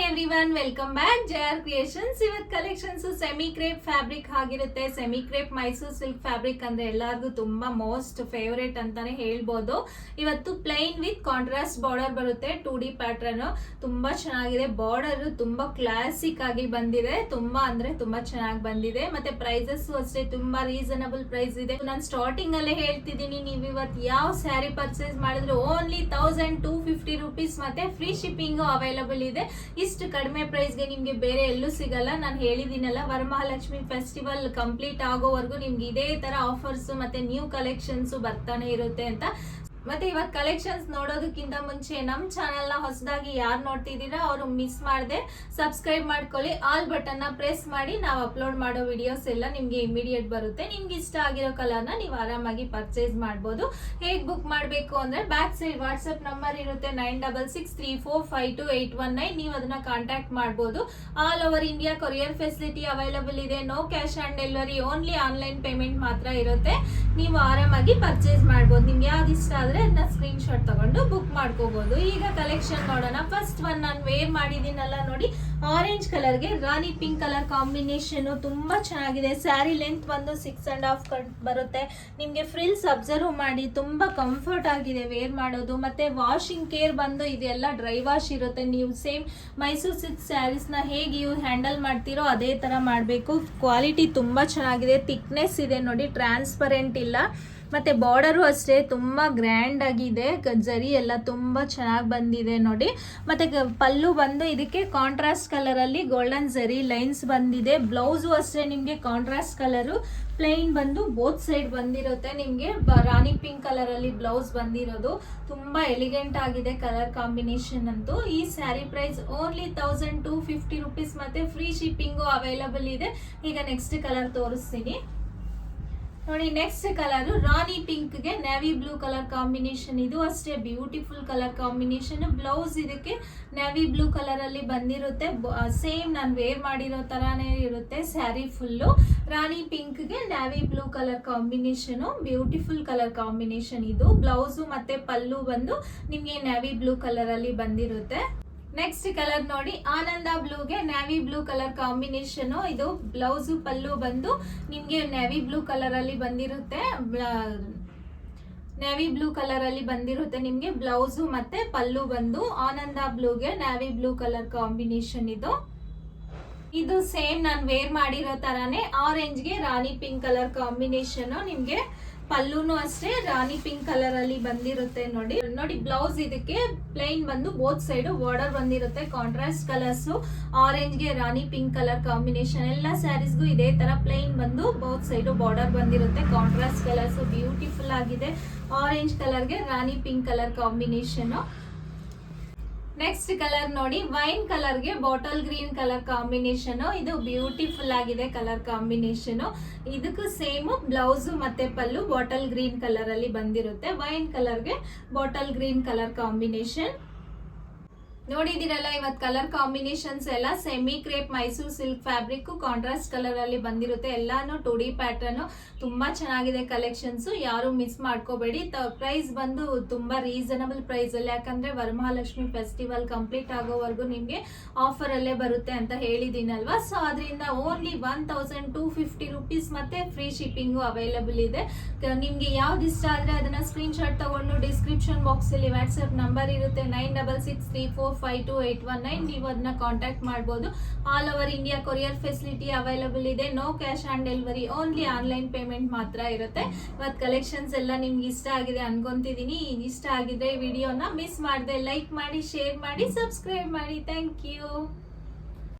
Everyone, welcome back JR creations. ಇವತ್ತು collections semi crepe fabric ಆಗಿರುತ್ತೆ. Semi crepe Mysore silk fabric ಅಂದ್ರೆ ಎಲ್ಲರಿಗೂ ತುಂಬಾ ಮೋಸ್ಟ್ ಫೇವರೇಟ್ ಅಂತಾನೆ ಹೇಳ್ಬೋದು. ಇವತ್ತು ಪ್ಲೈನ್ ವಿತ್ ಕಾಂಟ್ರಾಸ್ಟ್ ಬಾರ್ಡರ್ ಬರುತ್ತೆ. 2D ಪ್ಯಾಟರ್ನ್ ತುಂಬಾ ಚೆನ್ನಾಗಿದೆ. ಬಾರ್ಡರ್ ತುಂಬಾ ಕ್ಲಾಸಿಕ್ ಆಗಿ ಬಂದಿದೆ. ತುಂಬಾ ಅಂದ್ರೆ ತುಂಬಾ ಚೆನ್ನಾಗಿ ಬಂದಿದೆ. ಮತ್ತೆ ಪ್ರೈಸಸ್ ಅಷ್ಟೇ ತುಂಬಾ ರೀಸನಬಲ್ ಪ್ರೈಸ್ ಇದೆ. ನಾನು ಸ್ಟಾರ್ಟಿಂಗ್ ಅಲ್ಲೇ ಹೇಳ್ತಿದ್ದೀನಿ, ನೀವು ಇವತ್ತು ಯಾವ ಸ್ಯಾರಿ ಪರ್ಚೇಸ್ ಮಾಡಿದ್ರು ಓನ್ಲಿ 1250 ರೂಪೀಸ್ ಮತ್ತೆ ಫ್ರೀ ಶಿಪ್ಪಿಂಗ್ ಅವೈಲಬಲ್ ಇದೆ. ಇಷ್ಟು ಕಡಿಮೆ ಪ್ರೈಸ್ಗೆ ನಿಮ್ಗೆ ಬೇರೆ ಎಲ್ಲೂ ಸಿಗಲ್ಲ. ನಾನು ಹೇಳಿದೀನಲ್ಲ, ವರಮಹಾಲಕ್ಷ್ಮಿ ಫೆಸ್ಟಿವಲ್ ಕಂಪ್ಲೀಟ್ ಆಗೋವರೆಗೂ ನಿಮ್ಗೆ ಇದೇ ತರ ಆಫರ್ಸ್ ಮತ್ತೆ ನ್ಯೂ ಕಲೆಕ್ಷನ್ಸ್ ಬರ್ತಾನೆ ಇರುತ್ತೆ ಅಂತ. ಮತ್ತೆ ಇವತ್ತು ಕಲೆಕ್ಷನ್ಸ್ ನೋಡೋದಕ್ಕಿಂತ ಮುಂಚೆ ನಮ್ಮ ಚಾನೆಲ್ ನ ಹೊಸದಾಗಿ ಯಾರು ನೋಡ್ತಿದ್ದೀರಾ ಅವರು ಮಿಸ್ ಮಾಡದೆ ಸಬ್ಸ್ಕ್ರೈಬ್ ಮಾಡ್ಕೊಳ್ಳಿ. ಆಲ್ ಬಟನ್ ನ ಪ್ರೆಸ್ ಮಾಡಿ ನಾವು ಅಪ್ಲೋಡ್ ಮಾಡೋ ವಿಡಿಯೋಸ್ ಎಲ್ಲ ನಿಮ್ಗೆ ಇಮಿಡಿಯೇಟ್ ಬರುತ್ತೆ. ನಿಮ್ಗೆ ಇಷ್ಟ ಆಗಿರೋ ಕಲರ್ ನ ನೀವು ಆರಾಮಾಗಿ ಪರ್ಚೇಸ್ ಮಾಡಬಹುದು. ಹೇಗ್ ಬುಕ್ ಮಾಡಬೇಕು ಅಂದ್ರೆ ಬ್ಯಾಕ್ ಸೈಡ್ ವಾಟ್ಸ್ಆಪ್ ನಂಬರ್ ಇರುತ್ತೆ 9663452819. ನೀವು ಅದನ್ನ ಕಾಂಟ್ಯಾಕ್ಟ್ ಮಾಡಬಹುದು. All over India courier facility available ಇದೆ. No cash on delivery, only online payment ಮಾತ್ರ ಇರುತ್ತೆ. ನೀವು ಆರಾಮಾಗಿ ಪರ್ಚೇಸ್ ಮಾಡಬಹುದು. ನಿಮ್ಗೆ ಯಾವ್ದು ಇಷ್ಟ ಆದ್ರೆ ಅದನ್ನ ಸ್ಕ್ರೀನ್ ಶಾಟ್ ತಗೊಂಡು ಬುಕ್ ಮಾಡ್ಕೋಬಹುದು. ಈಗ ಕಲೆಕ್ಷನ್ ನೋಡೋಣ. ಫಸ್ಟ್ ಒನ್ ನಾನು ವೇರ್ ಮಾಡಿದೀನಲ್ಲ ನೋಡಿ, ಆರೆಂಜ್ ಕಲರ್ಗೆ ರಾಣಿ ಪಿಂಕ್ ಕಲರ್ ಕಾಂಬಿನೇಷನ್ ತುಂಬಾ ಚೆನ್ನಾಗಿದೆ. ಸ್ಯಾರಿ ಲೆಂತ್ ಬಂದು 6.5 ಕಟ್ ಬರುತ್ತೆ. ನಿಮ್ಗೆ ಫ್ರಿಲ್ಸ್ ಅಬ್ಸರ್ವ್ ಮಾಡಿ ತುಂಬಾ ಕಂಫರ್ಟ್ ಆಗಿದೆ ವೇರ್ ಮಾಡೋದು. ಮತ್ತೆ ವಾಷಿಂಗ್ ಕೇರ್ ಬಂದು ಇದೆಲ್ಲ ಡ್ರೈ ವಾಶ್ ಇರುತ್ತೆ. ನೀವು ಸೇಮ್ ಮೈಸೂರ್ ಸಿಲ್ಕ್ ಸ್ಯಾರೀಸ್ ನ ಹೇಗೆ ಯೂಸ್ ಹ್ಯಾಂಡಲ್ ಮಾಡ್ತೀರೋ ಅದೇ ತರ ಮಾಡಬೇಕು. ಕ್ವಾಲಿಟಿ ತುಂಬಾ ಚೆನ್ನಾಗಿದೆ. ಥಿಕ್ನೆಸ್ ಇದೆ ನೋಡಿ, ಟ್ರಾನ್ಸ್ಪರೆಂಟ್ ಇಲ್ಲ. ಮತ್ತೆ ಬಾರ್ಡರು ಅಷ್ಟೇ ತುಂಬಾ ಗ್ರ್ಯಾಂಡ್ ಆಗಿದೆ. ಜರಿ ಎಲ್ಲ ತುಂಬಾ ಚೆನ್ನಾಗಿ ಬಂದಿದೆ ನೋಡಿ. ಮತ್ತೆ ಪಲ್ಲು ಬಂದು ಇದಕ್ಕೆ ಕಾಂಟ್ರಾಸ್ಟ್ ಕಲರ್ ಅಲ್ಲಿ ಗೋಲ್ಡನ್ ಜರಿ ಲೈನ್ಸ್ ಬಂದಿದೆ. ಬ್ಲೌಸು ಅಷ್ಟೇ ನಿಮ್ಗೆ ಕಾಂಟ್ರಾಸ್ಟ್ ಕಲರು, ಪ್ಲೈನ್ ಬಂದು ಬೋತ್ ಸೈಡ್ ಬಂದಿರುತ್ತೆ. ನಿಮ್ಗೆ ರಾಣಿ ಪಿಂಕ್ ಕಲರ್ ಅಲ್ಲಿ ಬ್ಲೌಸ್ ಬಂದಿರೋದು ತುಂಬಾ ಎಲಿಗೆಂಟ್ ಆಗಿದೆ ಕಲರ್ ಕಾಂಬಿನೇಷನ್ ಅಂತೂ. ಈ ಸ್ಯಾರಿ ಪ್ರೈಸ್ ಓನ್ಲಿ 1250 ರೂಪೀಸ್ ಮತ್ತೆ ಫ್ರೀ ಶಿಪ್ಪಿಂಗು ಅವೈಲಬಲ್ ಇದೆ. ಈಗ ನೆಕ್ಸ್ಟ್ ಕಲರ್ ತೋರಿಸ್ತೀನಿ ನೋಡಿ. ನೆಕ್ಸ್ಟ್ ಕಲರ್ ರಾಣಿ ಪಿಂಕ್ ಗೆ ನೇವಿ ಬ್ಲೂ ಕಲರ್ ಕಾಂಬಿನೇಷನ್. ಇದು ಅಷ್ಟೇ ಬ್ಯೂಟಿಫುಲ್ ಕಲರ್ ಕಾಂಬಿನೇಷನ್. ಬ್ಲೌಸ್ ಇದಕ್ಕೆ ನೇವಿ ಬ್ಲೂ ಕಲರ್ ಅಲ್ಲಿ ಬಂದಿರುತ್ತೆ. ಸೇಮ್ ನಾನು ವೇರ್ ಮಾಡಿರೋ ತರಾನೇ ಇರುತ್ತೆ ಸ್ಯಾರಿ ಫುಲ್ಲು. ರಾಣಿ ಪಿಂಕ್ ಗೆ navy blue colour combination, beautiful colour combination ಇದು. ಬ್ಲೌಸು ಮತ್ತೆ ಪಲ್ಲು ಬಂದು ನಿಮ್ಗೆ ನೇವಿ ಬ್ಲೂ ಕಲರ್ ಅಲ್ಲಿ ಬಂದಿರುತ್ತೆ. ನೆಕ್ಸ್ಟ್ ಕಲರ್ ನೋಡಿ, ಆನಂದ ಬ್ಲೂಗೆ ನೇವಿ ಬ್ಲೂ ಕಲರ್ ಕಾಂಬಿನೇಷನ್. ಇದು ಬ್ಲೌಸು ಪಲ್ಲು ಬಂದು ನಿಮ್ಗೆ ನೇವಿ ಬ್ಲೂ ಕಲರ್ ಅಲ್ಲಿ ಬಂದಿರುತ್ತೆ. ನೇವಿ ಬ್ಲೂ ಕಲರ್ ಅಲ್ಲಿ ಬಂದಿರುತ್ತೆ ನಿಮ್ಗೆ ಬ್ಲೌಸು ಮತ್ತೆ ಪಲ್ಲು ಬಂದು. ಆನಂದ ಬ್ಲೂಗೆ ನೇವಿ ಬ್ಲೂ ಕಲರ್ ಕಾಂಬಿನೇಷನ್ ಇದು. ಇದು ಸೇಮ್ ನಾನು ವೇರ್ ಮಾಡಿರೋ ತರಾನೇ ಆರೆಂಜ್ಗೆ ರಾಣಿ ಪಿಂಕ್ ಕಲರ್ ಕಾಂಬಿನೇಷನ್. ನಿಮ್ಗೆ ಪಲ್ಲುನು ಅಷ್ಟೇ ರಾಣಿ ಪಿಂಕ್ ಕಲರ್ ಅಲ್ಲಿ ಬಂದಿರುತ್ತೆ ನೋಡಿ. ಬ್ಲೌಸ್ ಇದಕ್ಕೆ ಪ್ಲೈನ್ ಬಂದು ಬೋತ್ ಸೈಡ್ ಬಾರ್ಡರ್ ಬಂದಿರುತ್ತೆ. ಕಾಂಟ್ರಾಸ್ಟ್ ಕಲರ್ಸ್ ಆರೆಂಜ್ ಗೆ ರಾಣಿ ಪಿಂಕ್ ಕಲರ್ ಕಾಂಬಿನೇಷನ್. ಎಲ್ಲ ಸ್ಯಾರೀಸ್ಗೂ ಇದೇ ತರ ಪ್ಲೈನ್ ಬಂದು ಬೋತ್ ಸೈಡ್ ಬಾರ್ಡರ್ ಬಂದಿರುತ್ತೆ. ಕಾಂಟ್ರಾಸ್ಟ್ ಕಲರ್ಸ್ ಬ್ಯೂಟಿಫುಲ್ ಆಗಿದೆ. ಆರೆಂಜ್ ಕಲರ್ಗೆ ರಾಣಿ pink colour combination. Next colour ನೋಡಿ, ವೈನ್ ಕಲರ್ಗೆ ಬಾಟಲ್ ಗ್ರೀನ್ ಕಲರ್ ಕಾಂಬಿನೇಷನ್. ಇದು ಬ್ಯೂಟಿಫುಲ್ ಆಗಿದೆ ಕಲರ್ ಕಾಂಬಿನೇಷನ್. ಇದಕ್ಕೂ ಸೇಮ್ ಬ್ಲೌಸ್ ಮತ್ತೆ ಪಲ್ಲು ಬಾಟಲ್ ಗ್ರೀನ್ ಕಲರ್ ಅಲ್ಲಿ ಬಂದಿರುತ್ತೆ. ವೈನ್ ಕಲರ್ಗೆ ಬಾಟಲ್ ಗ್ರೀನ್ ಕಲರ್ ಕಾಂಬಿನೇಷನ್. ನೋಡಿದಿರಲ್ಲ ಇವತ್ತು ಕಲರ್ ಕಾಂಬಿನೇಷನ್ಸ್ ಎಲ್ಲ semi crepe Mysore silk fabric contrast colour ಅಲ್ಲಿ ಬಂದಿರುತ್ತೆ. ಎಲ್ಲಾನು 2D ಪ್ಯಾಟರ್ನ್ ತುಂಬಾ ಚೆನ್ನಾಗಿದೆ ಕಲೆಕ್ಷನ್ಸ್. ಯಾರು ಮಿಸ್ ಮಾಡ್ಕೋಬೇಡಿ. ಪ್ರೈಸ್ ಬಂದು ತುಂಬಾ ರೀಸನಬಲ್ ಪ್ರೈಸ್ ಅಲ್ಲಿ, ಯಾಕಂದ್ರೆ ವರಮಹಾಲಕ್ಷ್ಮಿ ಫೆಸ್ಟಿವಲ್ ಕಂಪ್ಲೀಟ್ ಆಗೋವರೆಗೂ ನಿಮ್ಗೆ ಆಫರ್ ಅಲ್ಲೇ ಬರುತ್ತೆ ಅಂತ ಹೇಳಿದೀನಲ್ವಾ. ಸೊ ಅದರಿಂದ ಓನ್ಲಿ 1250 ರೂಪೀಸ್ ಮತ್ತೆ ಫ್ರೀ ಶಿಪ್ಪಿಂಗು ಅವೈಲಬಲ್ ಇದೆ. ನಿಮ್ಗೆ ಯಾವ್ದು ಇಷ್ಟ ಆದ್ರೆ ಅದನ್ನ ಸ್ಕ್ರೀನ್ ಶಾಟ್ ತಗೊಂಡು ಡಿಸ್ಕ್ರಿಪ್ಷನ್ ಬಾಕ್ಸ್ ಅಲ್ಲಿ ವಾಟ್ಸ್ಆಪ್ ನಂಬರ್ ಇರುತ್ತೆ 9663452819. ನೀವು ಅದನ್ನ ಕಾಂಟ್ಯಾಕ್ಟ್ ಮಾಡಬಹುದು. All over India courier facility available ಇದೆ. No cash on delivery, only online payment ಮಾತ್ರ ಇರುತ್ತೆ. ಇವತ್ತು ಕಲೆಕ್ಷನ್ಸ್ ಎಲ್ಲ ನಿಮ್ಗೆ ಇಷ್ಟ ಆಗಿದೆ ಅನ್ಕೊಂತಿದೀನಿ. ಇಷ್ಟ ಆಗಿದ್ರೆ ವಿಡಿಯೋನ ಮಿಸ್ ಮಾಡದೆ ಲೈಕ್ ಮಾಡಿ, ಶೇರ್ ಮಾಡಿ, ಸಬ್ಸ್ಕ್ರೈಬ್ ಮಾಡಿ. Thank you.